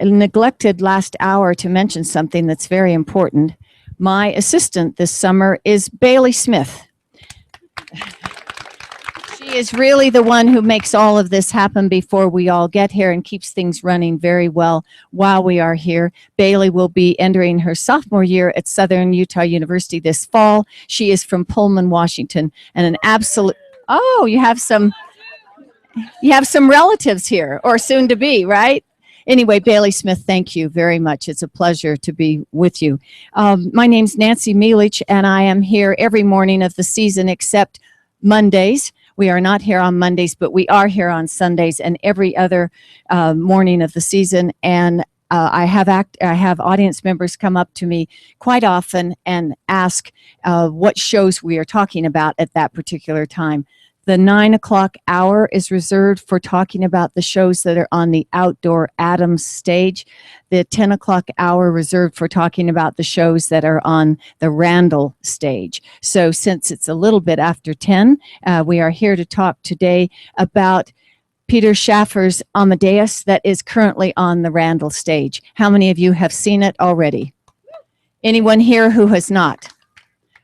neglected last hour to mention something that's very important. My assistant this summer is Bailey Smith. She is really the one who makes all of this happen before we all get here and keeps things running very well while we are here. Bailey will be entering her sophomore year at Southern Utah University this fall. She is from Pullman, Washington, and an absolute, oh, you have some relatives here, or soon to be, right? Anyway, Bailey Smith, thank you very much. It's a pleasure to be with you. My name's Nancy Mielich, and I am here every morning of the season except Mondays. We are not here on Mondays, but we are here on Sundays and every other morning of the season. And I have audience members come up to me quite often and ask what shows we are talking about at that particular time. The 9 o'clock hour is reserved for talking about the shows that are on the outdoor Adams stage. The 10 o'clock hour reserved for talking about the shows that are on the Randall stage. So since it's a little bit after 10, we are here to talk today about Peter Schaffer's Amadeus that is currently on the Randall stage. How many of you have seen it already? Anyone here who has not?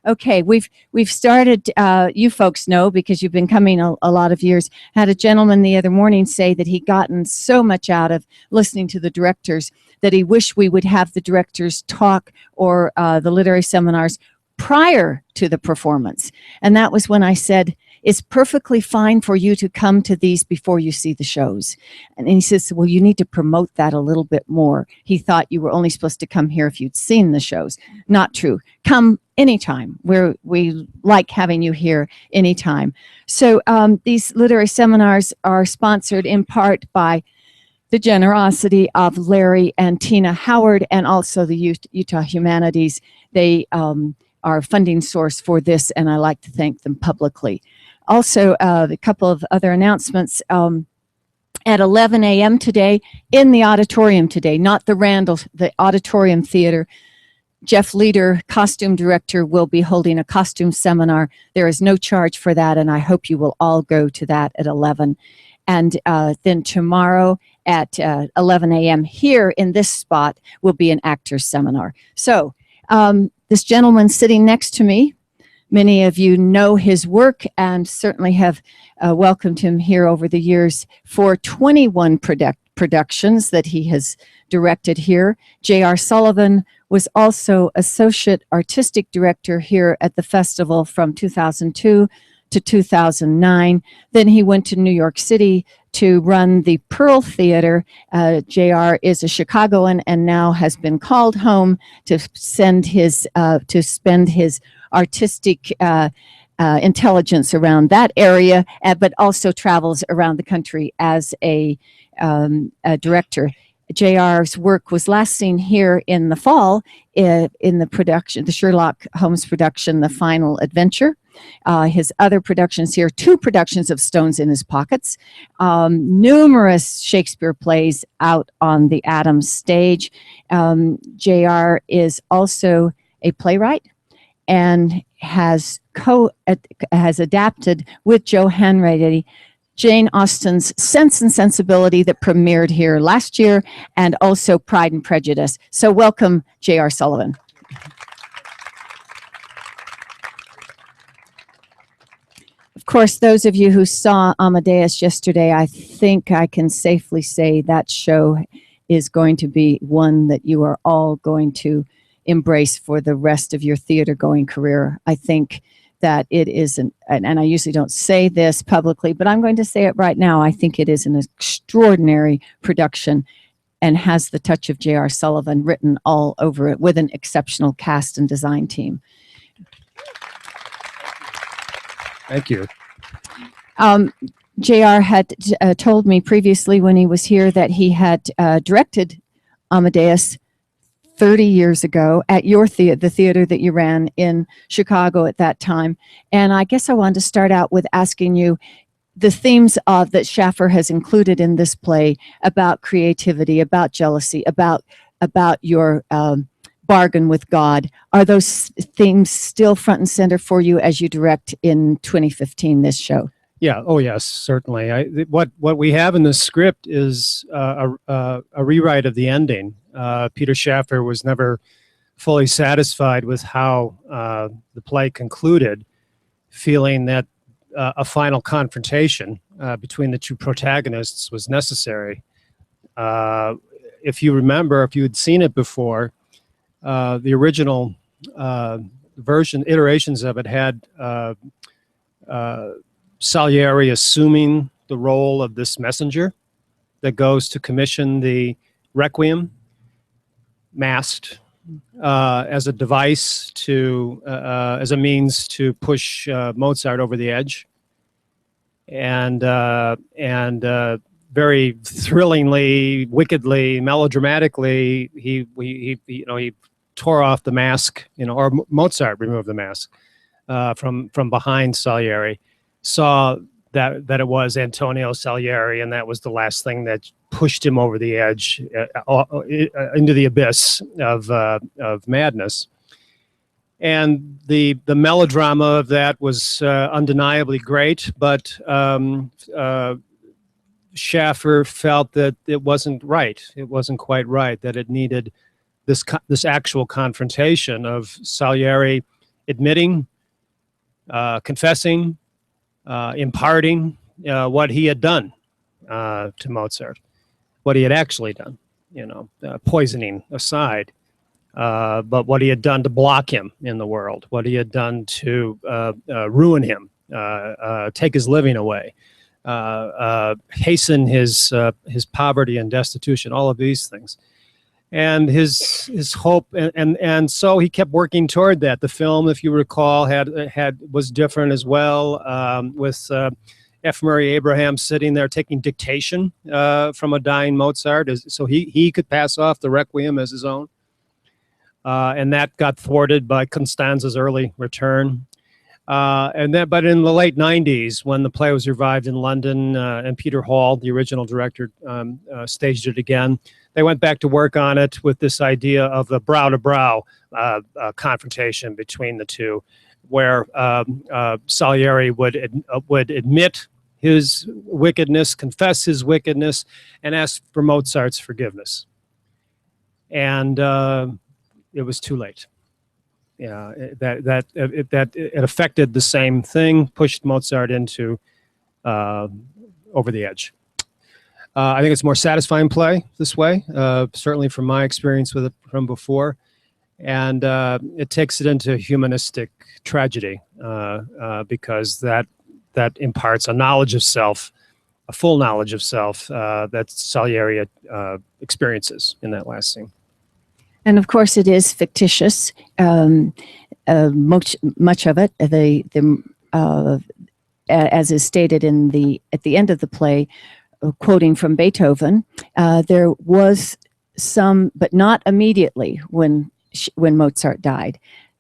Okay, we've started, you folks know because you've been coming a lot of years, had a gentleman the other morning say that he'd gotten so much out of listening to the directors that he wished we would have the directors talk or the literary seminars prior to the performance. And that was when I said, it's perfectly fine for you to come to these before you see the shows. And he says, well, you need to promote that a little bit more. He thought you were only supposed to come here if you'd seen the shows. Not true. Come anytime. We like having you here anytime. So these literary seminars are sponsored in part by the generosity of Larry and Tina Howard and also the Utah Humanities. They are funding source for this, and I like to thank them publicly. Also, a couple of other announcements. At 11 a.m. today, in the auditorium today, not the Randall, the auditorium theater, Jeff Leader, costume director, will be holding a costume seminar. There is no charge for that, and I hope you will all go to that at 11. And then tomorrow at 11 a.m. here in this spot will be an actor's seminar. So this gentleman sitting next to me, many of you know his work and certainly have welcomed him here over the years for 21 productions that he has directed here. J.R. Sullivan was also Associate Artistic Director here at the festival from 2002 to 2009. Then he went to New York City to run the Pearl Theater. J.R. is a Chicagoan and now has been called home to spend his artistic intelligence around that area, but also travels around the country as a director. J.R.'s work was last seen here in the fall in the production, the Sherlock Holmes production, The Final Adventure. His other productions here, 2 productions of Stones in His Pockets, numerous Shakespeare plays out on the Adams stage. J.R. is also a playwright and has adapted with Joe Hanratty Jane Austen's Sense and Sensibility that premiered here last year, and also Pride and Prejudice. So welcome, J.R. Sullivan. Of course, those of you who saw Amadeus yesterday, I think I can safely say that show is going to be one that you are all going to embrace for the rest of your theater-going career. I think that it is, and I usually don't say this publicly, but I'm going to say it right now. I think it is an extraordinary production and has the touch of J.R. Sullivan written all over it with an exceptional cast and design team. Thank you. J.R. had told me previously when he was here that he had directed Amadeus 30 years ago at your theater, the theater that you ran in Chicago at that time. And I guess I wanted to start out with asking you the themes that Schaffer has included in this play about creativity, about jealousy, about your bargain with God. Are those themes still front and center for you as you direct in 2015 this show? Yeah. Oh, yes, certainly. What we have in the script is a rewrite of the ending. Peter Shaffer was never fully satisfied with how the play concluded, feeling that a final confrontation between the two protagonists was necessary. If you remember, if you had seen it before, the original iterations of it had Salieri assuming the role of this messenger that goes to commission the Requiem, masked, as a device as a means to push Mozart over the edge, and very thrillingly, wickedly, melodramatically, he tore off the mask, or Mozart removed the mask from behind Salieri, saw that it was Antonio Salieri, and that was the last thing that pushed him over the edge into the abyss of madness. And the melodrama of that was undeniably great, but Shaffer felt that it wasn't right. It wasn't quite right, that it needed this actual confrontation of Salieri admitting, confessing, imparting what he had done to Mozart, what he had actually done, poisoning aside, but what he had done to block him in the world, what he had done to ruin him, take his living away, hasten his poverty and destitution, all of these things. And his hope, and so he kept working toward that. The film, if you recall, was different as well, with F. Murray Abraham sitting there taking dictation from a dying Mozart, so he could pass off the Requiem as his own, and that got thwarted by Constanza's early return. But in the late 90s, when the play was revived in London, and Peter Hall, the original director, staged it again, they went back to work on it with this idea of the brow-to-brow confrontation between the two, where Salieri would admit his wickedness, confess his wickedness, and ask for Mozart's forgiveness. And it was too late. Yeah, it affected the same thing, pushed Mozart into over the edge. I think it's a more satisfying play this way, certainly from my experience with it from before, and it takes it into humanistic tragedy because that imparts a knowledge of self, a full knowledge of self that Salieri experiences in that last scene. And of course, it is fictitious. Much of it, as is stated at the end of the play, quoting from Beethoven, there was some, but not immediately when Mozart died.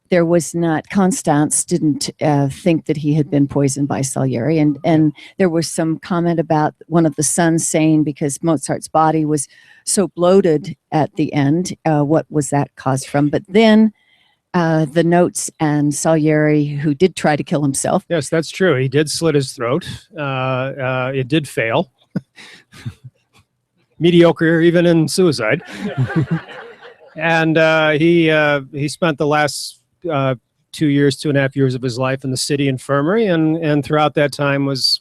There was not. Constance didn't think that he had been poisoned by Salieri, and there was some comment about one of the sons saying, because Mozart's body was so bloated at the end, what was that caused from? But then the notes and Salieri, who did try to kill himself. Yes, that's true. He did slit his throat. It did fail. Mediocre even in suicide. And he spent the last 2.5 years of his life in the city infirmary, and throughout that time was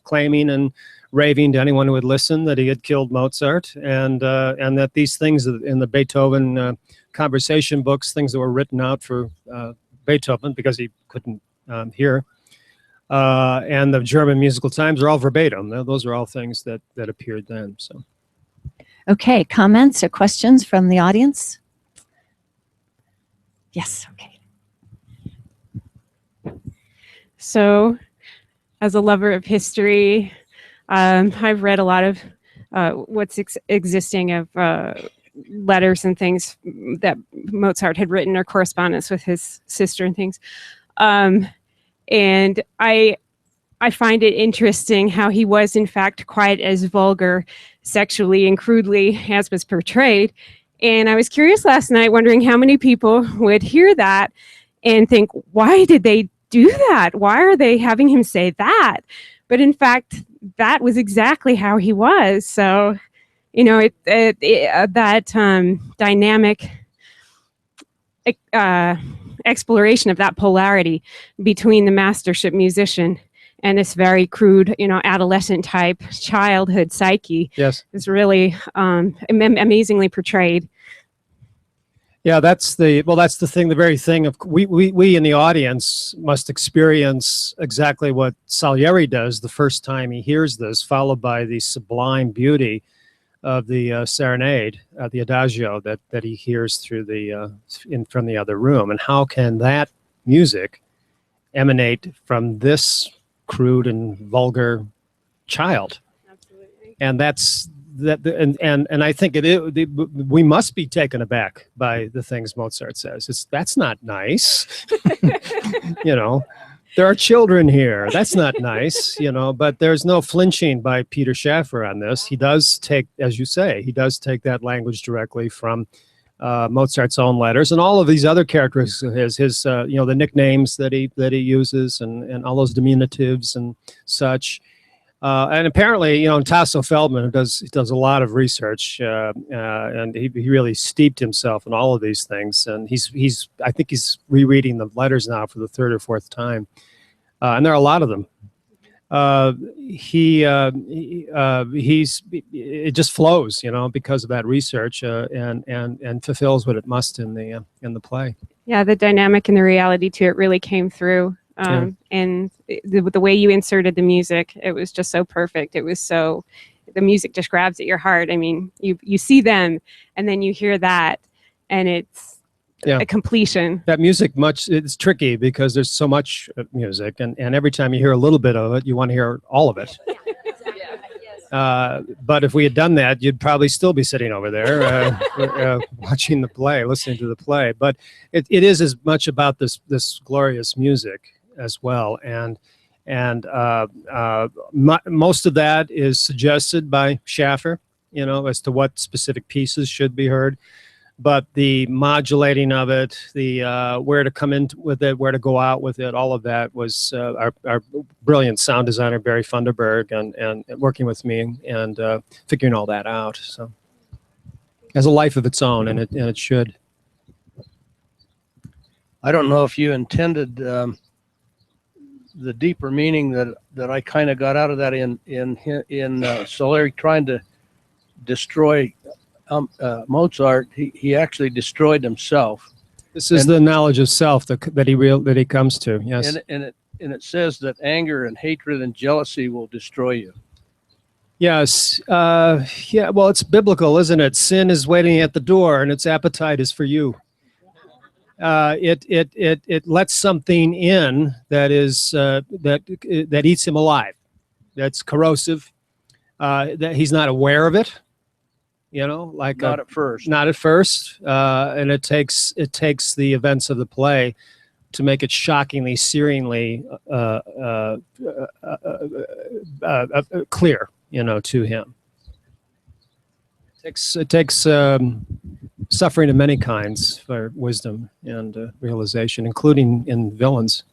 claiming and raving to anyone who would listen that he had killed Mozart, and that these things in the Beethoven conversation books, things that were written out for Beethoven because he couldn't hear, and the German Musical Times are all verbatim. Those are all things that appeared then. So, okay, comments or questions from the audience? Yes. Okay. So, as a lover of history, I've read a lot of what's existing of letters and things that Mozart had written, or correspondence with his sister and things. And I find it interesting how he was, in fact, quite as vulgar sexually and crudely as was portrayed. And I was curious last night, wondering how many people would hear that and think, why did they do that? Why are they having him say that? But in fact, that was exactly how he was. So, you know, that dynamic exploration of that polarity between the mastership musician and this very crude, you know, adolescent type childhood psyche, Yes, is really amazingly portrayed. yeah, that's the thing. The very thing of we in the audience must experience exactly what Salieri does the first time he hears this, followed by the sublime beauty of the serenade, the adagio that he hears through the from the other room. And how can that music emanate from this crude and vulgar child? Absolutely. And that's that. And I think we must be taken aback by the things Mozart says. That's not nice. You know, there are children here. That's not nice, you know, but there's no flinching by Peter Schaffer on this. He does take, as you say, he does take that language directly from Mozart's own letters and all of these other characters, his you know, the nicknames that he uses and all those diminutives and such. And apparently, you know, Tasso Feldman does a lot of research, and he really steeped himself in all of these things. And I think he's rereading the letters now for the third or fourth time, and there are a lot of them. It just flows, you know, because of that research, and fulfills what it must in the play. Yeah, the dynamic and the reality to it really came through. And the way you inserted the music, it was just so perfect. It was so, the music just grabs at your heart. I mean, you see them and then you hear that, and it's a completion. That music, it's tricky because there's so much music, and every time you hear a little bit of it, you want to hear all of it. But if we had done that, you'd probably still be sitting over there watching the play, listening to the play. But it is as much about this glorious music as well, and most of that is suggested by Schaffer, you know, as to what specific pieces should be heard. But the modulating of it, the where to come in with it, where to go out with it, all of that was our brilliant sound designer Barry Funderburg and working with me and figuring all that out. So it has a life of its own, and it should. I don't know if you intended the deeper meaning that I kind of got out of that in Salieri trying to destroy Mozart. He actually destroyed himself. This is the knowledge of self that he comes to. Yes, and it says that anger and hatred and jealousy will destroy you. Yes. Yeah. Well, it's biblical, isn't it? Sin is waiting at the door, and its appetite is for you. It lets something in that is that eats him alive. That's corrosive. That he's not aware of it. You know, like Not at first. Not at first. And it takes the events of the play to make it shockingly, searingly clear, you know, to him. It takes suffering of many kinds for wisdom and realization, including in villains.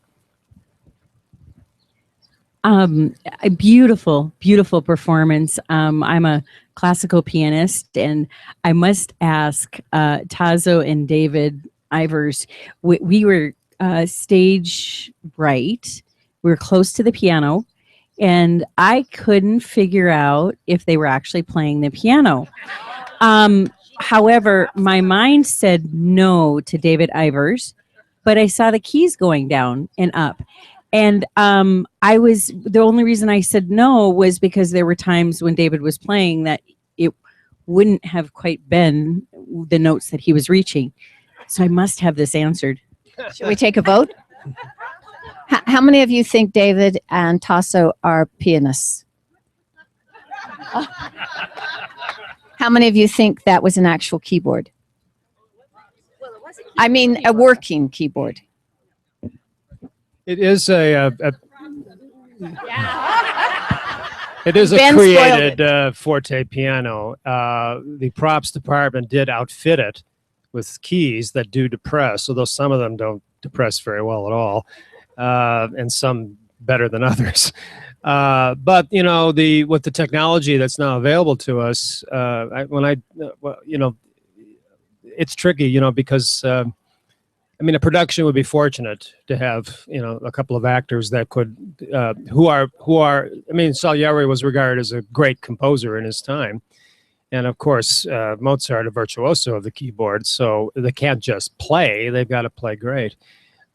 A beautiful, beautiful performance. I'm a classical pianist, and I must ask Tasso and David Ivers, we were stage right. We were close to the piano, and I couldn't figure out if they were actually playing the piano. However, my mind said no to David Ivers, but I saw the keys going down and up. And the only reason I said no was because there were times when David was playing that it wouldn't have quite been the notes that he was reaching. So I must have this answered. Should we take a vote? How many of you think David and Tasso are pianists? How many of you think that was an actual keyboard? I mean, a working keyboard. It is it is a Ben created forte piano. The props department did outfit it with keys that do depress, although some of them don't depress very well at all. and some better than others. But with the technology that's now available to us, it's tricky, because a production would be fortunate to have a couple of actors that could who are. Salieri was regarded as a great composer in his time, and of course Mozart a virtuoso of the keyboard. So they can't just play; they've got to play great.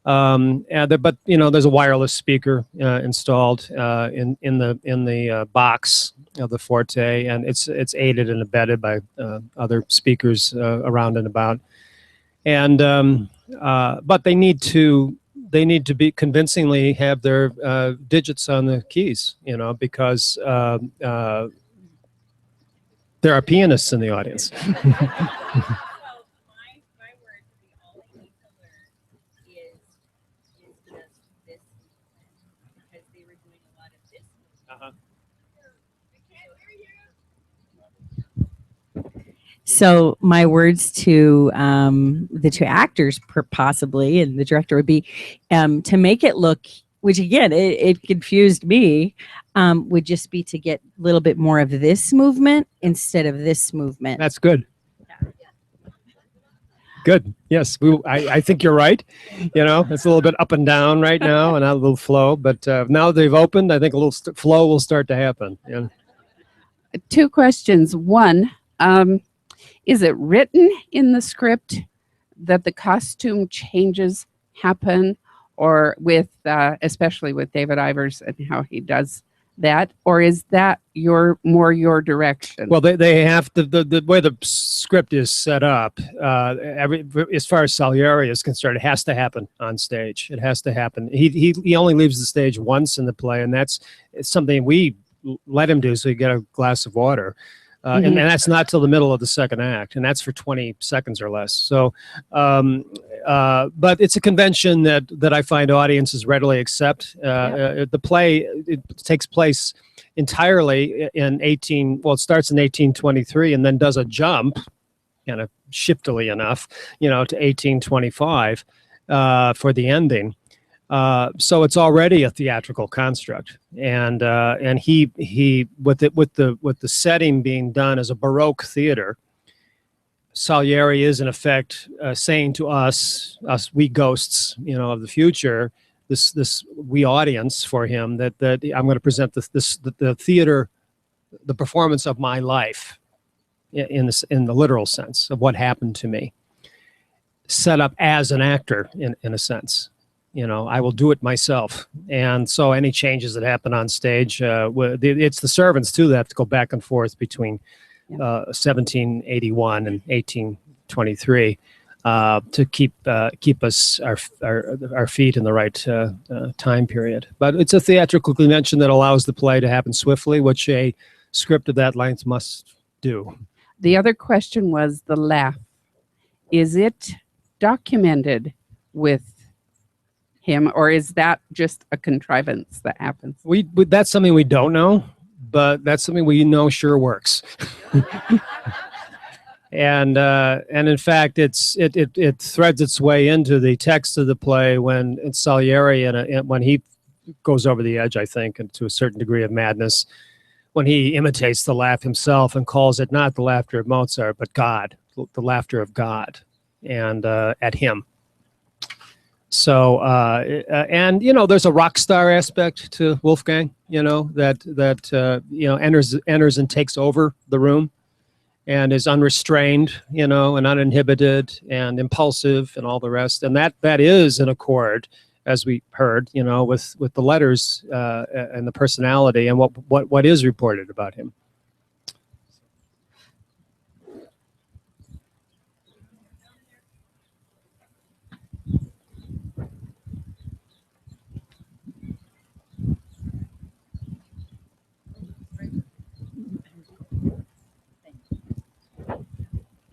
But there's a wireless speaker installed in the box of the Forte, and it's aided and abetted by other speakers around and about. And but they need to be convincingly have their digits on the keys, because there are pianists in the audience. So my words to the two actors, possibly, and the director would be to make it look, which again, it confused me, would just be to get a little bit more of this movement instead of this movement. That's good. Good. Yes, I think you're right. It's a little bit up and down right now, and not a little flow. But now they've opened, I think a little flow will start to happen. Yeah. Two questions. One, is it written in the script that the costume changes happen, or with especially with David Ivers and how he does that, or is that your direction? Well, they have the way the script is set up. As far as Salieri is concerned, it has to happen on stage. It has to happen. He only leaves the stage once in the play, and it's something we let him do so he get a glass of water. And that's not till the middle of the second act, and that's for 20 seconds or less. So, but it's a convention that I find audiences readily accept. The play, it takes place entirely in it starts in 1823 and then does a jump, kind of shiftily enough, to 1825 for the ending. So it's already a theatrical construct, and he with the setting being done as a Baroque theater, Salieri is in effect saying to us we ghosts, of the future, this we audience for him, that I'm going to present the theater, the performance of my life, in the literal sense of what happened to me, set up as an actor in a sense. I will do it myself. And so any changes that happen on stage, it's the servants too that have to go back and forth between 1781 and 1823 to keep us our feet in the right time period. But it's a theatrical convention that allows the play to happen swiftly, which a script of that length must do. The other question was the laugh. Is it documented with him, or is that just a contrivance that happens? That's something we don't know, but that's something we know sure works. And in fact, it threads its way into the text of the play when it's Salieri when he goes over the edge, I think, and to a certain degree of madness, when he imitates the laugh himself and calls it not the laughter of Mozart, but God, the laughter of God, and at him. So, and there's a rock star aspect to Wolfgang, that enters and takes over the room, and is unrestrained, and uninhibited and impulsive and all the rest, and that is in accord, as we heard, with the letters and the personality and what is reported about him.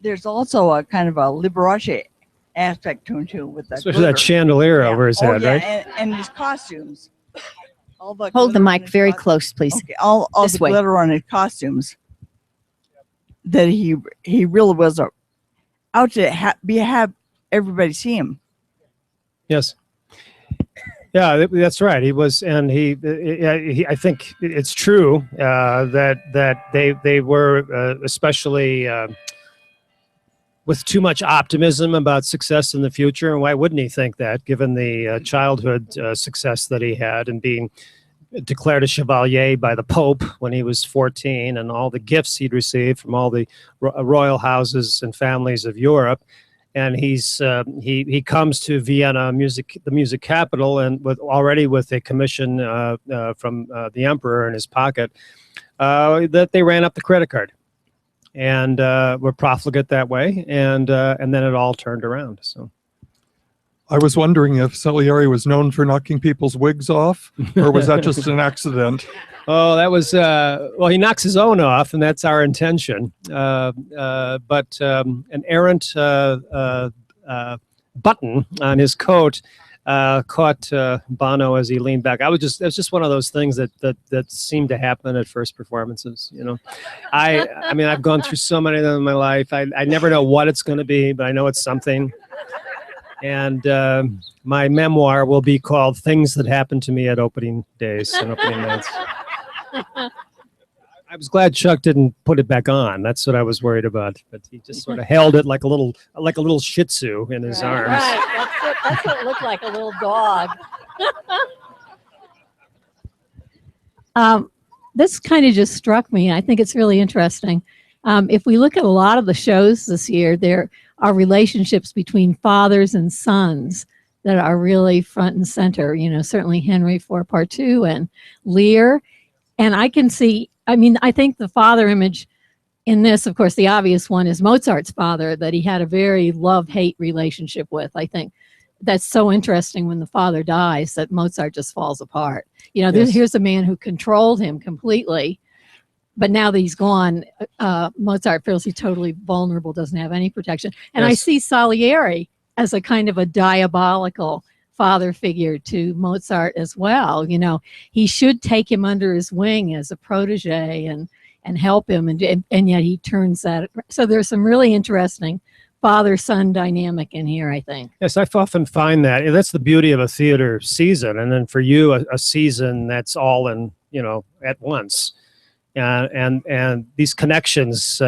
There's also a kind of a Liberace aspect to him too, with that. Especially that chandelier over his head, right? And his costumes. Hold the mic very close, please. Okay, all This the way. glitter on his costumes. That he really was out to have everybody see him. Yes. Yeah, that's right. He was, and I think it's true that they were especially with too much optimism about success in the future. And why wouldn't he think that, given the childhood success that he had and being declared a chevalier by the Pope when he was 14, and all the gifts he'd received from all the royal houses and families of Europe. And he comes to Vienna, the music capital, and already with a commission from the emperor in his pocket, that they ran up the credit card, and were profligate that way, and then it all turned around. So. I was wondering if Salieri was known for knocking people's wigs off, or was that just an accident? Oh, that was, well, he knocks his own off, and that's our intention. But an errant button on his coat caught Bono as he leaned back. It was just one of those things that seemed to happen at first performances. You know, I mean, I've gone through so many of them in my life. I never know what it's going to be, but I know it's something. And my memoir will be called "Things That Happened to Me at Opening Days and Opening Nights." I was glad Chuck didn't put it back on. That's what I was worried about. But he just sort of held it like a little Shih Tzu in his arms. Right, that's what it looked like, a little dog. This kind of just struck me. I think it's really interesting. If we look at a lot of the shows this year, there are relationships between fathers and sons that are really front and center. You know, certainly Henry IV Part 2 and Lear. And I can see, I mean, I think the father image in this, of course, the obvious one is Mozart's father, that he had a very love-hate relationship with. I think that's so interesting when the father dies, that Mozart just falls apart. You know, Yes. here's a man who controlled him completely, but now that he's gone, Mozart feels he's totally vulnerable, doesn't have any protection. And I Yes. see Salieri as a kind of a diabolical father figure to Mozart as well. You know, he should take him under his wing as a protege and help him, and yet he turns that. So there's some really interesting father-son dynamic in here, I think. Yes, I often find that's the beauty of a theater season, and then for you, a season that's all in, you know, at once. And these connections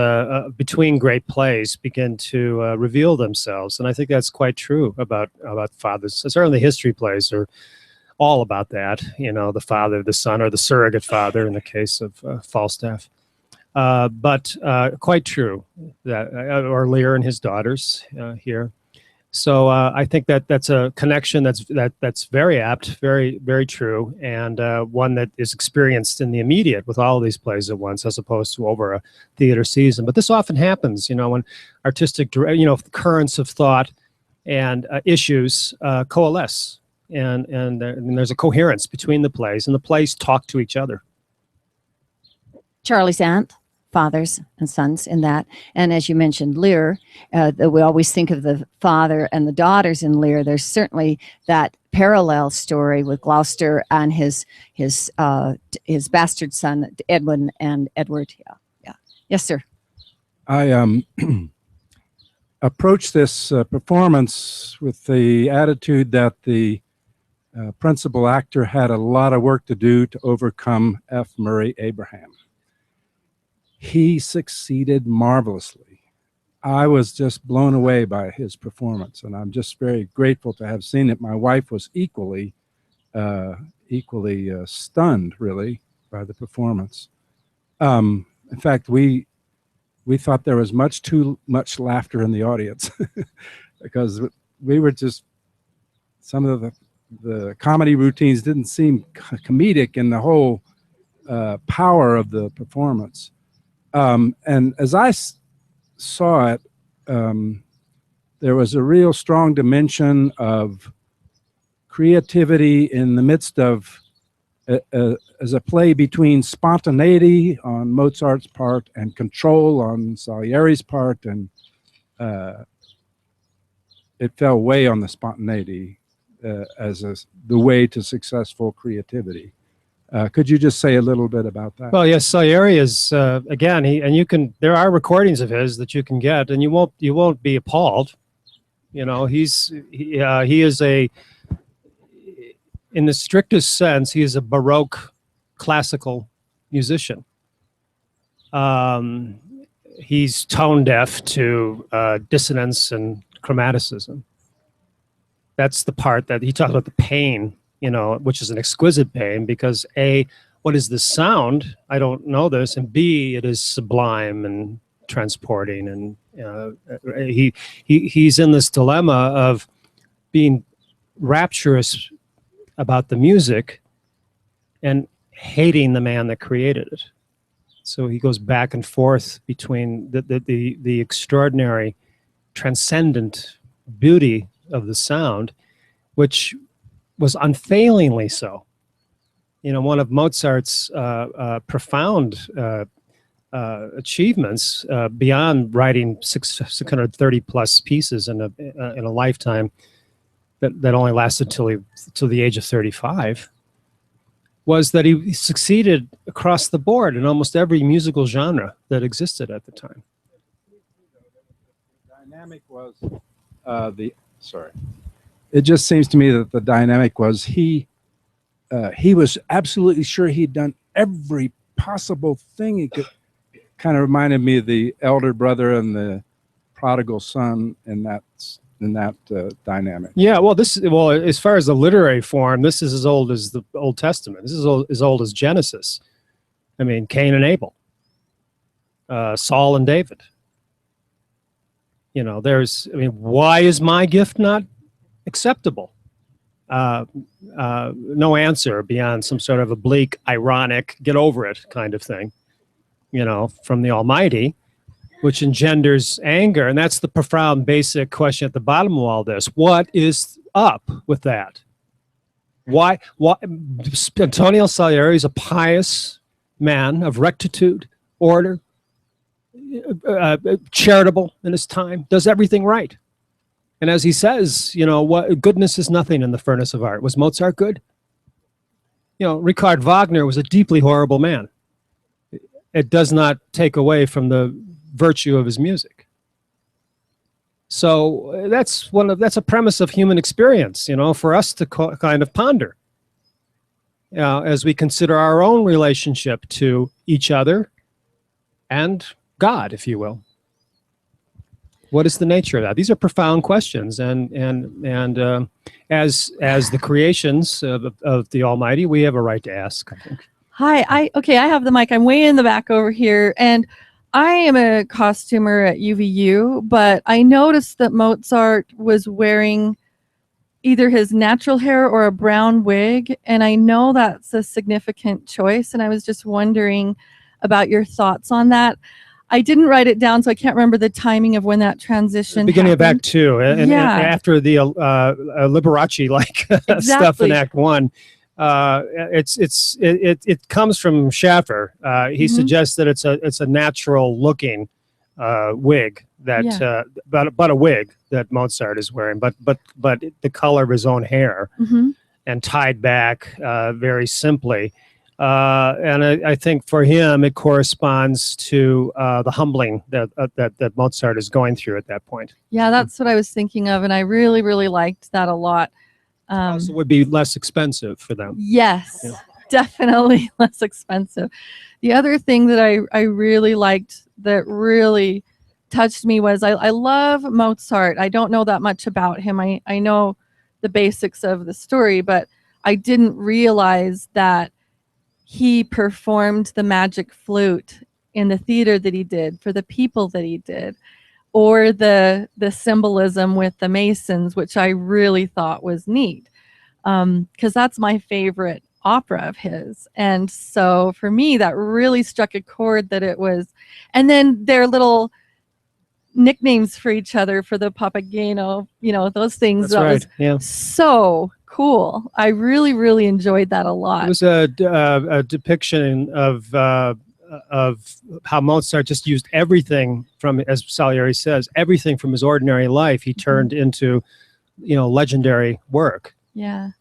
between great plays begin to reveal themselves, and I think that's quite true about fathers. Certainly, history plays are all about that. You know, the father, the son, or the surrogate father in the case of Falstaff. But quite true that, or Lear and his daughters here. So I think that's a connection that's very apt, very, very true, and one that is experienced in the immediate with all of these plays at once, as opposed to over a theater season. But this often happens, you know, when artistic, currents of thought and issues coalesce, and there's a coherence between the plays, and the plays talk to each other. Charlie's aunt, fathers and sons in that. And as you mentioned, Lear, we always think of the father and the daughters in Lear. There's certainly that parallel story with Gloucester and his bastard son, Edwin and Edward. Yeah. Yes, sir. I approached this performance with the attitude that the principal actor had a lot of work to do to overcome F. Murray Abraham. He succeeded marvelously. I was just blown away by his performance, and I'm just very grateful to have seen it. My wife was equally stunned, really, by the performance. In fact, we thought there was much too much laughter in the audience because we were just, some of the comedy routines didn't seem comedic in the whole power of the performance. And as I saw it, there was a real strong dimension of creativity in the midst of, as a play between spontaneity on Mozart's part and control on Salieri's part, and it fell way on the spontaneity as the way to successful creativity. Could you just say a little bit about that? Well, yes, Salieri is again. There are recordings of his that you can get, and you won't be appalled. You know, he is in the strictest sense, he is a Baroque classical musician. He's tone deaf to dissonance and chromaticism. That's the part that he talks about, the pain, you know, which is an exquisite pain, because A, what is the sound? I don't know this. And B, it is sublime and transporting. And he's in this dilemma of being rapturous about the music and hating the man that created it. So he goes back and forth between the extraordinary, transcendent beauty of the sound, which was unfailingly so. You know, one of Mozart's profound achievements beyond writing 630 plus pieces in a lifetime that only lasted till the age of 35, was that he succeeded across the board in almost every musical genre that existed at the time. The dynamic was it just seems to me that the dynamic was he was absolutely sure he'd done every possible thing he could. Kind of reminded me of the elder brother and the prodigal son in that dynamic. Yeah, well, as far as the literary form, this is as old as the Old Testament. This is as old as Genesis. I mean, Cain and Abel, Saul and David. You know, why is my gift not acceptable? No answer beyond some sort of oblique, ironic, get over it kind of thing, you know, from the Almighty, which engenders anger. And that's the profound, basic question at the bottom of all this. What is up with that? Why Antonio Salieri is a pious man of rectitude, order, charitable in his time, does everything right. And as he says, you know, what goodness is nothing in the furnace of art. Was Mozart good? You know, Richard Wagner was a deeply horrible man. It does not take away from the virtue of his music. So that's a premise of human experience, you know, for us to kind of ponder, as we consider our own relationship to each other and God, if you will. What is the nature of that? These are profound questions, and as the creations of the Almighty, we have a right to ask, I think. Hi, I have the mic. I'm way in the back over here, and I am a costumer at UVU, but I noticed that Mozart was wearing either his natural hair or a brown wig, and I know that's a significant choice, and I was just wondering about your thoughts on that. I didn't write it down, so I can't remember the timing of when that transition beginning happened. of Act 2, and after the Liberace-like stuff in Act 1. It comes from Schaffer. He suggests that it's a natural looking wig that but a wig that Mozart is wearing, but the color of his own hair and tied back very simply. And I think for him it corresponds to the humbling that Mozart is going through at that point. Yeah, that's what I was thinking of, and I really, really liked that a lot. Also would be less expensive for them. Yes, definitely less expensive. The other thing that I really liked that really touched me was I love Mozart. I don't know that much about him. I know the basics of the story, but I didn't realize that he performed the magic flute in the theater that he did for the people that he did, or the symbolism with the Masons, which I really thought was neat, because that's my favorite opera of his. And so for me, that really struck a chord that it was, and then their little nicknames for each other for the Papageno, you know, those things. That's right. Yeah. So cool. I really, really enjoyed that a lot. It was a depiction of how Mozart just used everything from, as Salieri says, everything from his ordinary life he turned into, you know, legendary work. Yeah.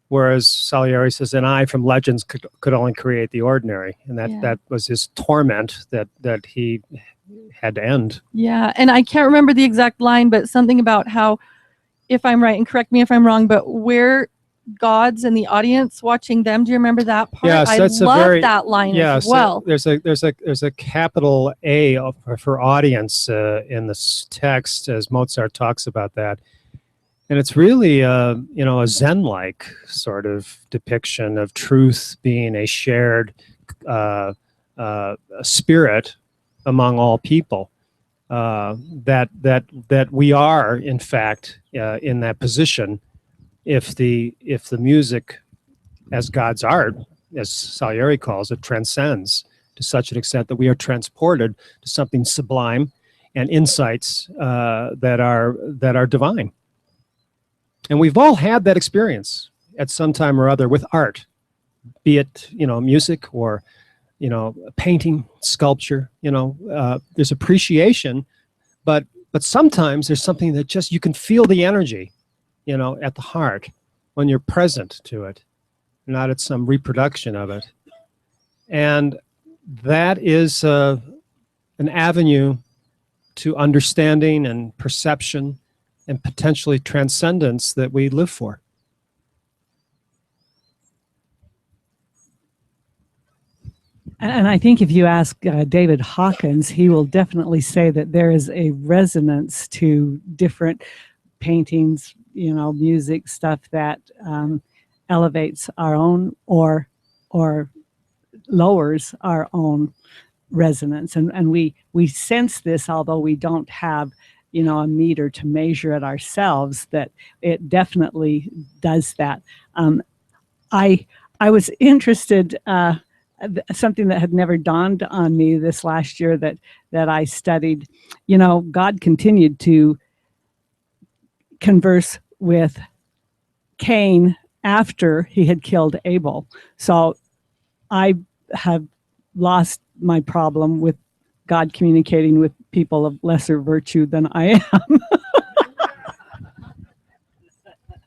Whereas Salieri says, and I from legends could only create the ordinary. And that was his torment that he had to end. Yeah. And I can't remember the exact line, but something about how, if I'm right, and correct me if I'm wrong, but where gods in the audience watching them. Do you remember that part? Yes, I that's love a very, that line yes, as well. there's a capital A for audience in this text as Mozart talks about that. And it's really, you know, a Zen-like sort of depiction of truth being a shared spirit among all people. That we are, in fact, in that position, if the music, as God's art, as Salieri calls it, transcends to such an extent that we are transported to something sublime and insights that are divine. And we've all had that experience at some time or other with art, be it, you know, music or, you know, painting, sculpture. You know, there's appreciation, but sometimes there's something that just, you can feel the energy, you know, at the heart when you're present to it, not at some reproduction of it. And that is an avenue to understanding and perception and potentially transcendence that we live for. And I think if you ask David Hawkins, he will definitely say that there is a resonance to different paintings, you know, music, stuff that elevates our own or lowers our own resonance. And we sense this, although we don't have, you know, a meter to measure it ourselves, that it definitely does that. I was interested, something that had never dawned on me this last year that I studied. You know, God continued to converse with Cain after he had killed Abel. So I have lost my problem with God communicating with people of lesser virtue than I am.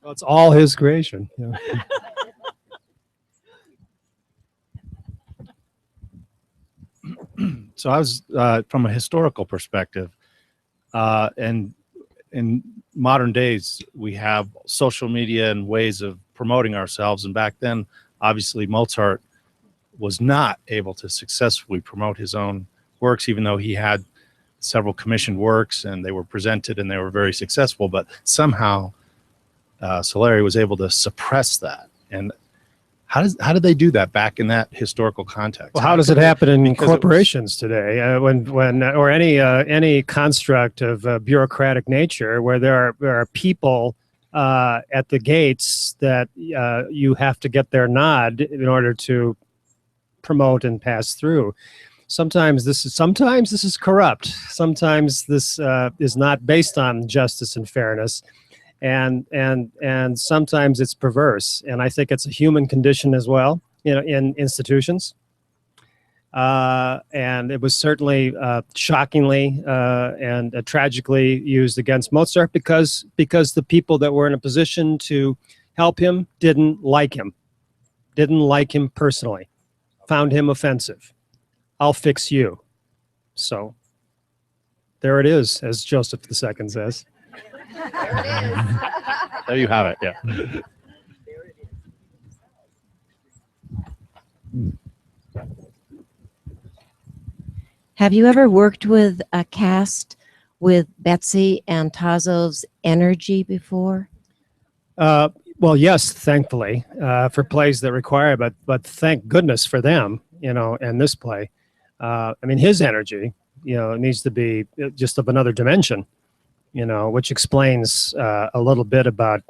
Well, it's all his creation. Yeah. So I was, from a historical perspective, and in modern days, we have social media and ways of promoting ourselves. And back then, obviously, Mozart was not able to successfully promote his own works, even though he had several commissioned works and they were presented and they were very successful. But somehow, Salieri was able to suppress that. And how did they do that back in that historical context? Well, how does it happen in corporations today? When or any construct of bureaucratic nature, where there are people at the gates that you have to get their nod in order to promote and pass through. Sometimes this is corrupt. Sometimes this is not based on justice and fairness. And sometimes it's perverse, and I think it's a human condition as well, you know, in institutions. And it was certainly shockingly and tragically used against Mozart because the people that were in a position to help him didn't like him personally, found him offensive. I'll fix you. So there it is, as Joseph II says. There it is. There you have it. Yeah. Have you ever worked with a cast with Betsy and Tazo's energy before? Well, yes, thankfully, for plays that require it, but thank goodness for them, you know, and this play. I mean, his energy, you know, needs to be just of another dimension, you know, which explains a little bit about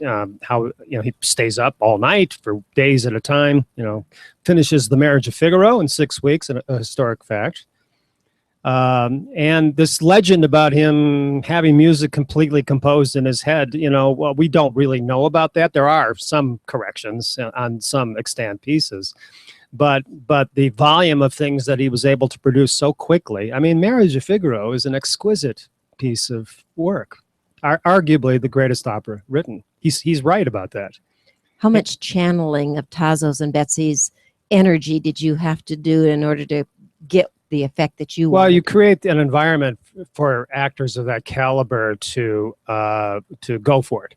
how, you know, he stays up all night for days at a time, you know, finishes The Marriage of Figaro in 6 weeks, a historic fact. And this legend about him having music completely composed in his head, you know, well, we don't really know about that. There are some corrections on some extant pieces, but the volume of things that he was able to produce so quickly. I mean, Marriage of Figaro is an exquisite piece of work, arguably the greatest opera written. He's right about that. How much channeling of Tazo's and Betsy's energy did you have to do in order to get the effect that you Well, wanted? you create an environment for actors of that caliber to go for it.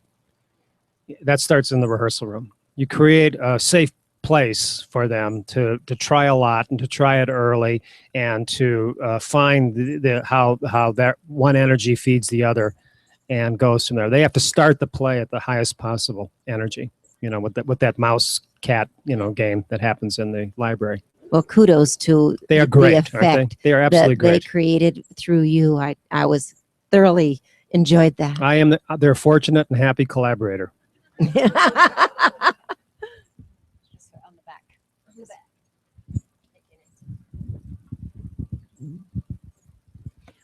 That starts in the rehearsal room. You create a safe place for them to try a lot and to try it early and to find how that one energy feeds the other and goes from there. They have to start the play at the highest possible energy, with that mouse cat, game that happens in the library. Well, kudos to They are the great, effect aren't they? They are absolutely that they great. created through you. I was thoroughly enjoyed that. I am their fortunate and happy collaborator.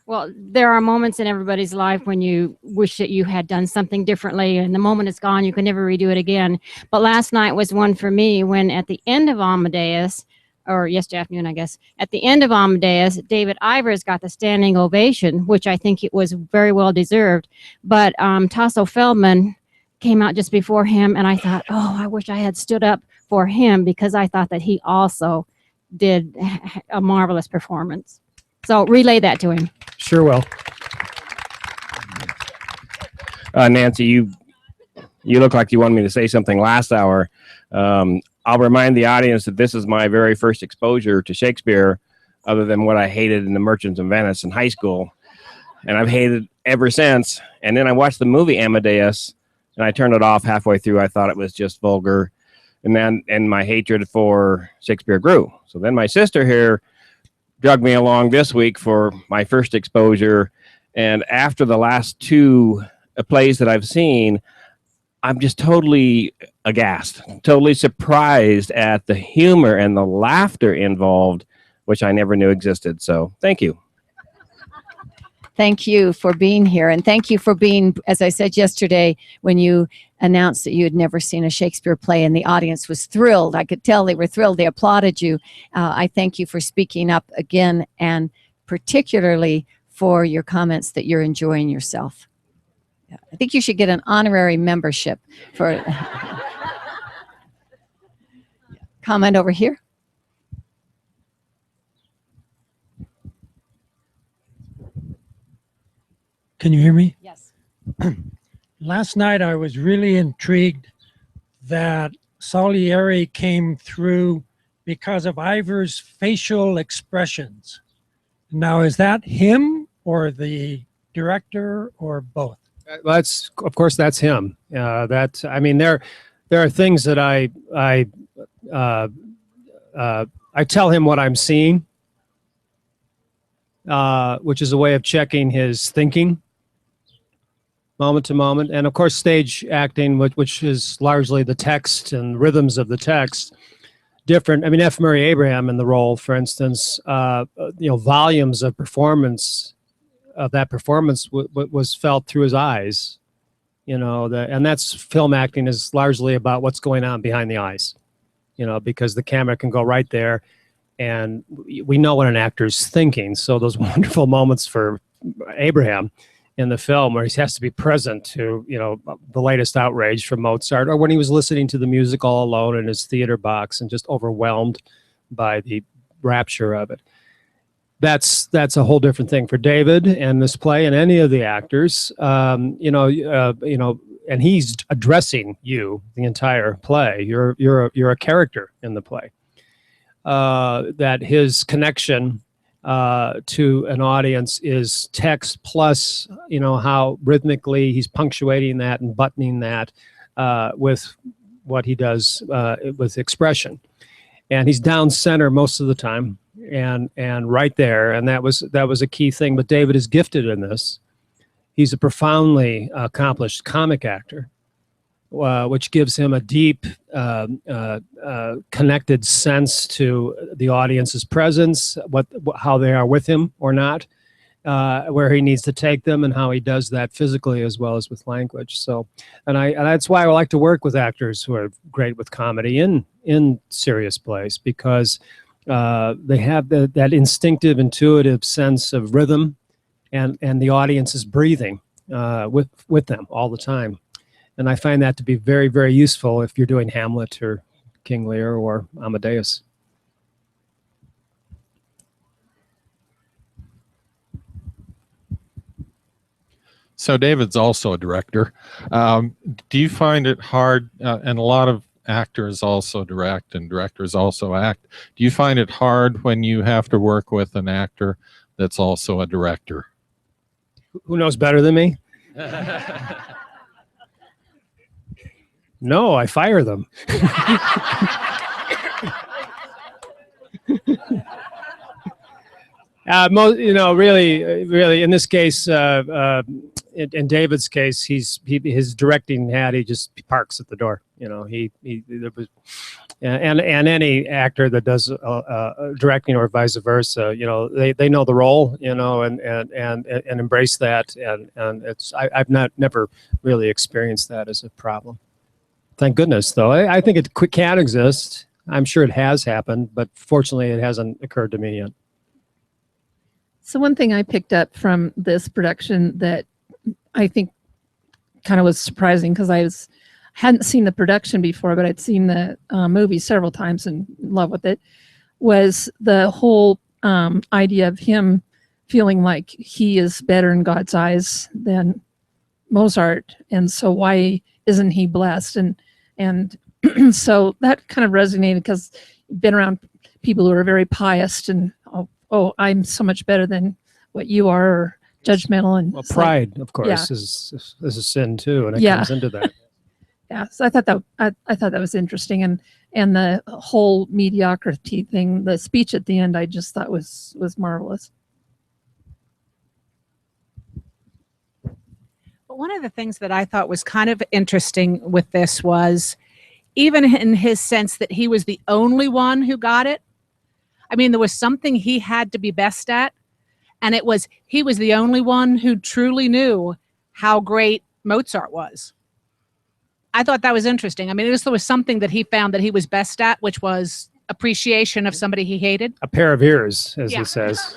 Well, there are moments in everybody's life when you wish that you had done something differently, and the moment is gone, you can never redo it again. But last night was one for me when at the end of Amadeus, or yesterday afternoon, I guess, at the end of Amadeus, David Ivers got the standing ovation, which I think it was very well deserved. But Tasso Feldman came out just before him, and I thought, oh, I wish I had stood up for him because I thought that he also did a marvelous performance. So relay that to him. Sure will. Nancy, you look like you wanted me to say something last hour. I'll remind the audience that this is my very first exposure to Shakespeare, other than what I hated in The Merchants of Venice in high school. And I've hated ever since. And then I watched the movie Amadeus, and I turned it off halfway through. I thought it was just vulgar. And my hatred for Shakespeare grew. So then my sister here dragged me along this week for my first exposure. And after the last two plays that I've seen, I'm just totally aghast, totally surprised at the humor and the laughter involved, which I never knew existed. So thank you. Thank you for being here. And thank you for being, as I said yesterday, when you announced that you had never seen a Shakespeare play and the audience was thrilled. I could tell they were thrilled. They applauded you. I thank you for speaking up again, and particularly for your comments that you're enjoying yourself. I think you should get an honorary membership for comment over here. Can you hear me? Yes. Last night I was really intrigued that Salieri came through because of Ivers' facial expressions. Now, is that him or the director or both? Of course that's him. There are things that I tell him what I'm seeing, which is a way of checking his thinking moment to moment. And of course, stage acting, which is largely the text and rhythms of the text, different. I mean, F. Murray Abraham in the role, for instance, volumes of performance of that performance was felt through his eyes, and that's film acting is largely about what's going on behind the eyes, because the camera can go right there and we know what an actor's thinking. So those wonderful moments for Abraham in the film where he has to be present to, the latest outrage from Mozart, or when he was listening to the music all alone in his theater box and just overwhelmed by the rapture of it. That's a whole different thing for David and this play and any of the actors, and he's addressing you the entire play. You're a character in the play. That his connection to an audience is text plus, how rhythmically he's punctuating that and buttoning that with what he does with expression. And he's down center most of the time and right there. And that was a key thing. But David is gifted in this. He's a profoundly accomplished comic actor, which gives him a deep, connected sense to the audience's presence, how they are with him or not, where he needs to take them, and how he does that physically as well as with language. So, and that's why I like to work with actors who are great with comedy in serious plays, because they have that instinctive, intuitive sense of rhythm, and the audience is breathing with them all the time. And I find that to be very, very useful if you're doing Hamlet or King Lear or Amadeus. So David's also a director. Do you find it hard, and a lot of actors also direct and directors also act. Do you find it hard when you have to work with an actor that's also a director? Who knows better than me? No, I fire them. Really, in this case, in David's case, his directing hat, he just parks at the door. There was, and any actor that does directing or vice versa, they know the role, and embrace that, and I've never really experienced that as a problem. Thank goodness, though. I think it can exist. I'm sure it has happened, but fortunately, it hasn't occurred to me yet. So one thing I picked up from this production that I think kind of was surprising, because hadn't seen the production before, but I'd seen the movie several times and in love with it, was the whole idea of him feeling like he is better in God's eyes than Mozart, and so why isn't he blessed? And so that kind of resonated, because I've been around people who are very pious and oh, I'm so much better than what you are, or judgmental. And well, pride, of course, is a sin too, and it comes into that. Yeah, so I thought that was interesting, and the whole mediocrity thing, the speech at the end, I just thought was marvelous. But one of the things that I thought was kind of interesting with this was, even in his sense that he was the only one who got it. I mean, there was something he had to be best at, and he was the only one who truly knew how great Mozart was. I thought that was interesting. I mean, there was something that he found that he was best at, which was appreciation of somebody he hated. A pair of ears, as he says.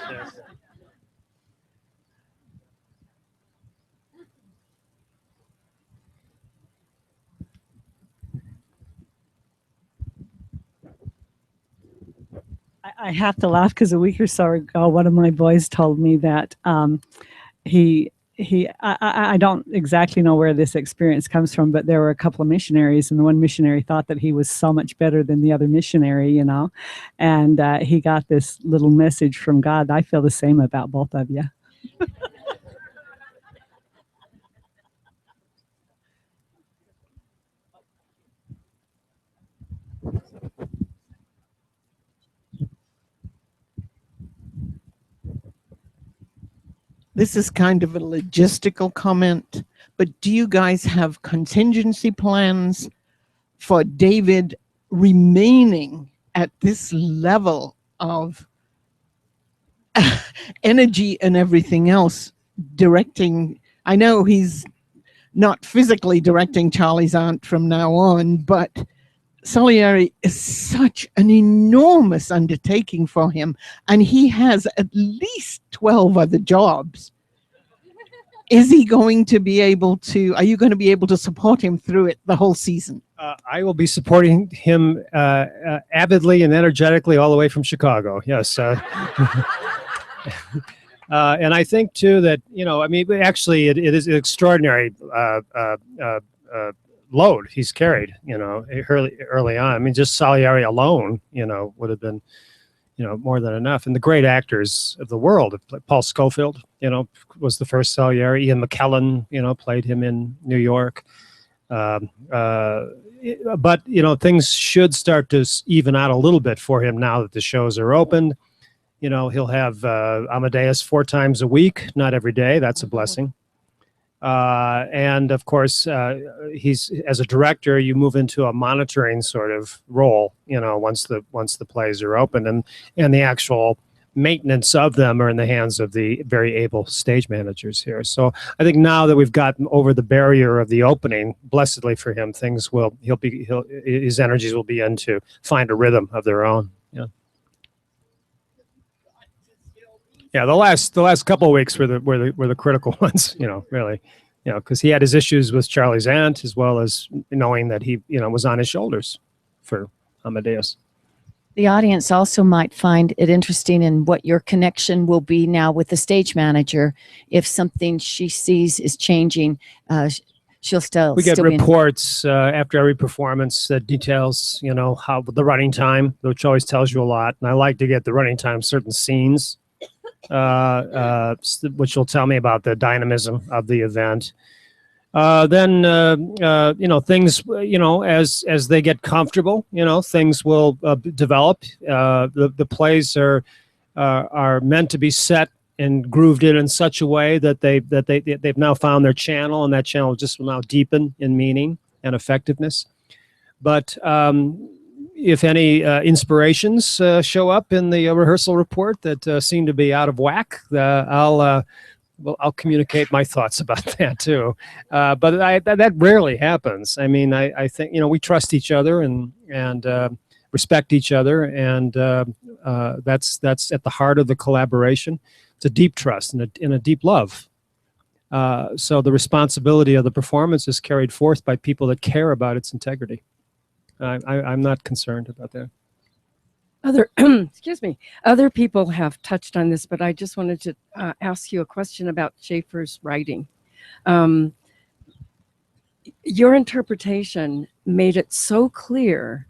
I have to laugh because a week or so ago, one of my boys told me that I don't exactly know where this experience comes from, but there were a couple of missionaries, and the one missionary thought that he was so much better than the other missionary, and he got this little message from God. I feel the same about both of you. This is kind of a logistical comment, but do you guys have contingency plans for David remaining at this level of energy and everything else, directing? I know he's not physically directing Charlie's Aunt from now on, but Salieri is such an enormous undertaking for him, and he has at least 12 other jobs. Is he going to be able to, are you going to be able to support him through it the whole season? I will be supporting him avidly and energetically all the way from Chicago. Yes. And I think too that, I mean, actually it is an extraordinary load he's carried, early on. I mean, just Salieri alone, would have been, more than enough. And the great actors of the world, Paul Scofield, was the first Salieri. Ian McKellen, played him in New York. But, things should start to even out a little bit for him now that the shows are opened. He'll have Amadeus 4 times a week, not every day. That's a blessing. And of course, he's, as a director, you move into a monitoring sort of role, once the plays are open, and the actual maintenance of them are in the hands of the very able stage managers here. So I think now that we've gotten over the barrier of the opening, blessedly for him, his energies will begin to find a rhythm of their own. Yeah, the last couple of weeks were the critical ones, really, because he had his issues with Charlie's Aunt, as well as knowing that he, was on his shoulders for Amadeus. The audience also might find it interesting in what your connection will be now with the stage manager. If something she sees is changing, she'll still We get still be in- reports after every performance that details, how the running time, which always tells you a lot. And I like to get the running time, certain scenes, which will tell me about the dynamism of the event. Then things, as they get comfortable, things will develop. The plays are meant to be set and grooved in such a way that they've now found their channel, and that channel just will now deepen in meaning and effectiveness. But if any inspirations show up in the rehearsal report that seem to be out of whack, I'll communicate my thoughts about that too. But that rarely happens. I mean, I think we trust each other and respect each other, and that's at the heart of the collaboration. It's a deep trust and a deep love. So the responsibility of the performance is carried forth by people that care about its integrity. I'm not concerned about that. Excuse me, other people have touched on this, but I just wanted to ask you a question about Schaeffer's writing. Your interpretation made it so clear,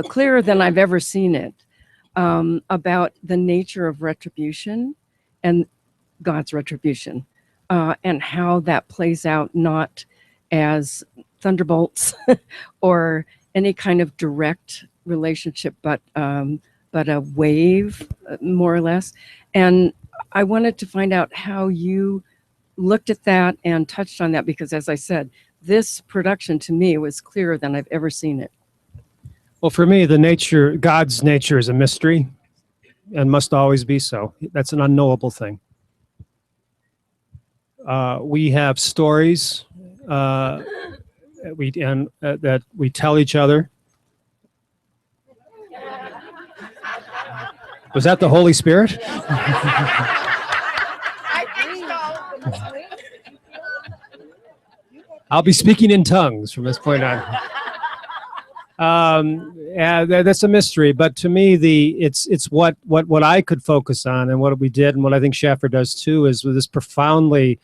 clearer than I've ever seen it, about the nature of retribution and God's retribution, and how that plays out not as thunderbolts or any kind of direct relationship, but a wave, more or less. And I wanted to find out how you looked at that and touched on that, because as I said, this production to me was clearer than I've ever seen it. Well, for me, God's nature is a mystery and must always be so. That's an unknowable thing. We have stories that we tell each other. Was that the Holy Spirit? I'll be speaking in tongues from this point on. That's a mystery, but to me, it's what I could focus on, and what we did, and what I think Schaeffer does too, is with this profoundly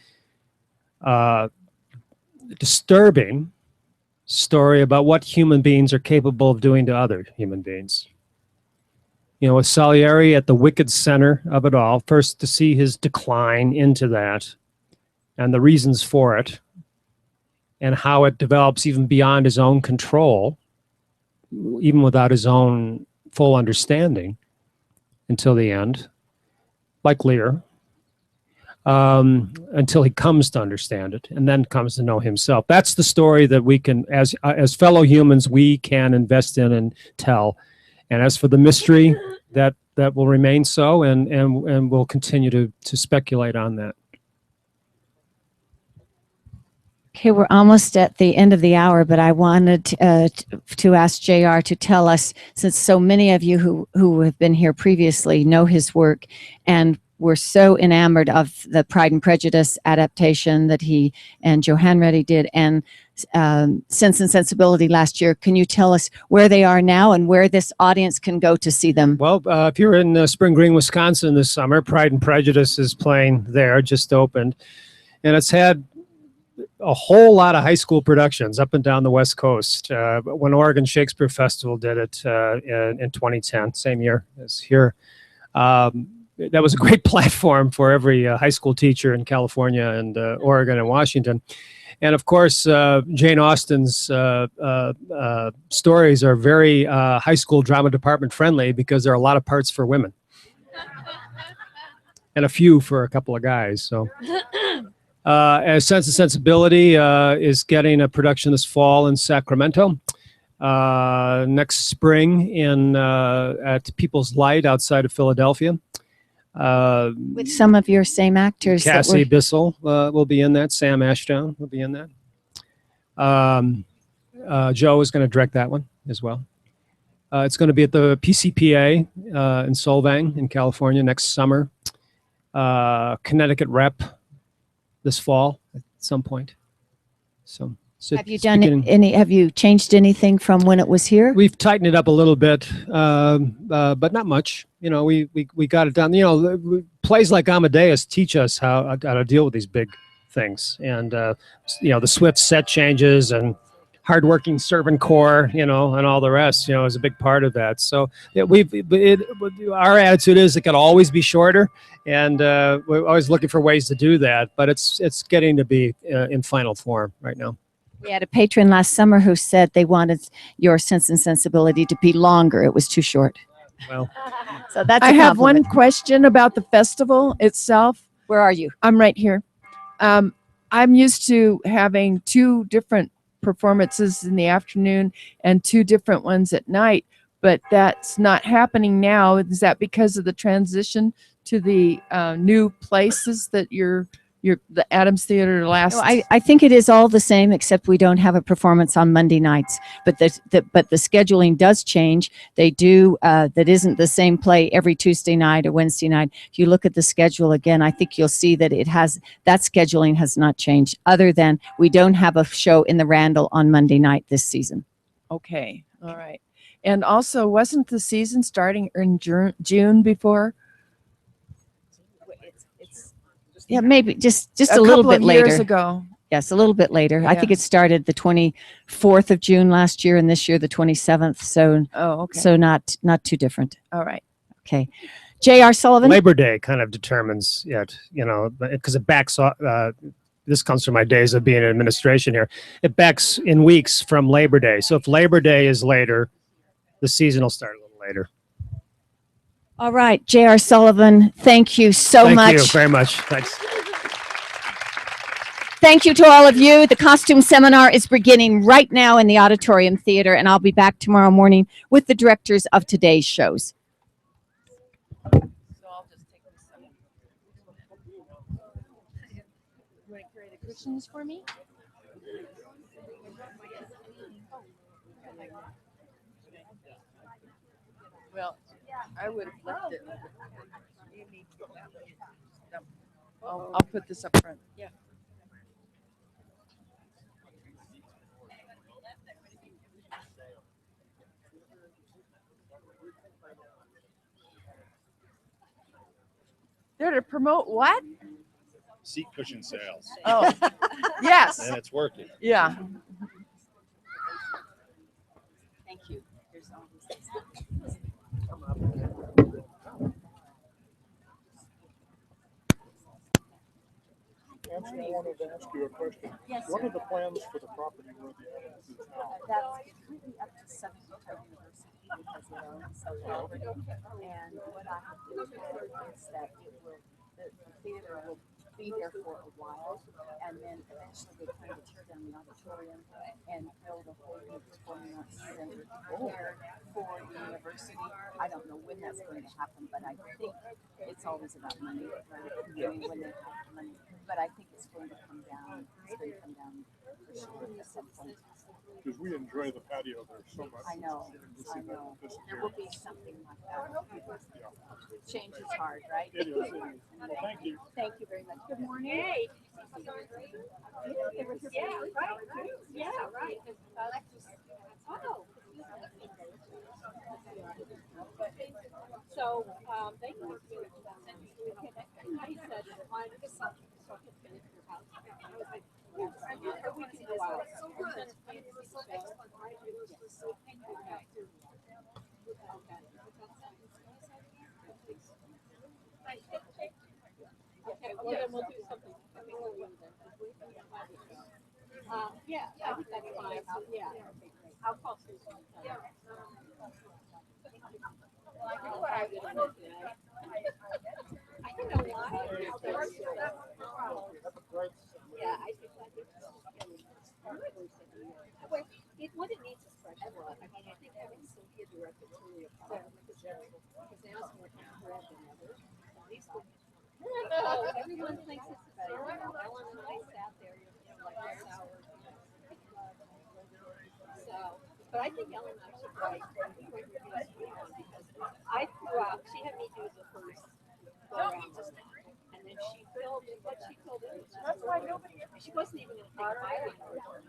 disturbing story about what human beings are capable of doing to other human beings. With Salieri at the wicked center of it all, first to see his decline into that and the reasons for it, and how it develops even beyond his own control, even without his own full understanding until the end, like Lear, until he comes to understand it and then comes to know himself. That's the story that we can, as fellow humans, we can invest in and tell. And as for the mystery, that will remain so, and we'll continue to speculate on that. Okay, we're almost at the end of the hour, but I wanted to ask JR to tell us, since so many of you who have been here previously know his work, and we're so enamored of the Pride and Prejudice adaptation that he and Joe Hanratty did, and Sense and Sensibility last year. Can you tell us where they are now and where this audience can go to see them? Well, if you're in Spring Green, Wisconsin this summer, Pride and Prejudice is playing there, just opened. And it's had a whole lot of high school productions up and down the West Coast. When Oregon Shakespeare Festival did it in 2010, same year as here, that was a great platform for every high school teacher in California and Oregon and Washington. And of course, Jane Austen's stories are very high school drama department friendly, because there are a lot of parts for women and a few for a couple of guys. So, as Sense and Sensibility is getting a production this fall in Sacramento. Next spring at People's Light outside of Philadelphia. With some of your same actors. Cassie Bissell will be in that. Sam Ashdown will be in that. Joe is going to direct that one as well. It's going to be at the PCPA in Solvang in California next summer. Connecticut Rep this fall at some point. So have you done any? Have you changed anything from when it was here? We've tightened it up a little bit, but not much. We got it done. Plays like Amadeus teach us how to deal with these big things. And the swift set changes and hardworking servant core, and all the rest, is a big part of that. So our attitude is it can always be shorter, and we're always looking for ways to do that. But it's getting to be in final form right now. We had a patron last summer who said they wanted your Sense and Sensibility to be longer. It was too short. Well, so that's. I a have one compliment. question about the festival itself. Where are you? I'm right here. I'm used to having 2 different performances in the afternoon and 2 different ones at night, but that's not happening now. Is that because of the transition to the new places that the Adams Theater last? No, I think it is all the same, except we don't have a performance on Monday nights. But the scheduling does change. They do that isn't the same play every Tuesday night or Wednesday night. If you look at the schedule again, I think you'll see that that scheduling has not changed. Other than we don't have a show in the Randall on Monday night this season. Okay, all right. And also, wasn't the season starting in June before? Yeah, maybe just A a little couple bit of later. years ago. Yes, a little bit later. I think Yeah. it started the 24th of June last year, and this year the 27th. So, okay. So not too different. All right. Okay, J.R. Sullivan. Labor Day kind of determines it, because it backs off. This comes from my days of being in administration here. It backs in weeks from Labor Day. So if Labor Day is later, the season will start a little later. All right, J.R. Sullivan, thank you so much. Thank you very much. Thanks. Thank you to all of you. The costume seminar is beginning right now in the Auditorium Theater, and I'll be back tomorrow morning with the directors of today's shows. Cushions for me? Well, I would have left it. I'll put this up front. Yeah. They're to promote what? Seat cushion sales. Oh, yes. And it's working. Yeah. Thank you. Nancy, I wanted to ask you a question. Yes, What sir. are the plans for the property where the Adams is now? That's completely up to Southern University because they own South Property. And what I have determined is that the theater will be there for a while, and then eventually they plan to tear down the auditorium and build a whole new performing arts center here for the university. I don't know when that's going to happen, but I think it's always about money, right? I mean, when they have money. But I think it's going to come down. It's going to come down for sure at some point. Because we enjoy the patio there so much. I know. To see I that know. There disappear. will be something like that. Change is hard, right? It is. Well, thank you. Thank you very much. Good morning. Hey. Yeah, right. Yeah, right. Oh. So, they can work with he said, find us something so I can finish your house. I was like, a week in a while. So good. Okay, well then we'll do something. Yeah, that's fine. Yeah, I'll call Susan. I don't know why. Yeah, I think that it what it needs is fresh blood. I mean, I think having Cynthia direct it's really a problem because now it's more bread than ever. Oh, everyone thinks it's better. Ellen and I sat there, like sour. So, but I think Ellen actually right. Because I threw out. She had me do the first go around, and then she filled what she filled in. That's why nobody. She wasn't even going to take eyeliner.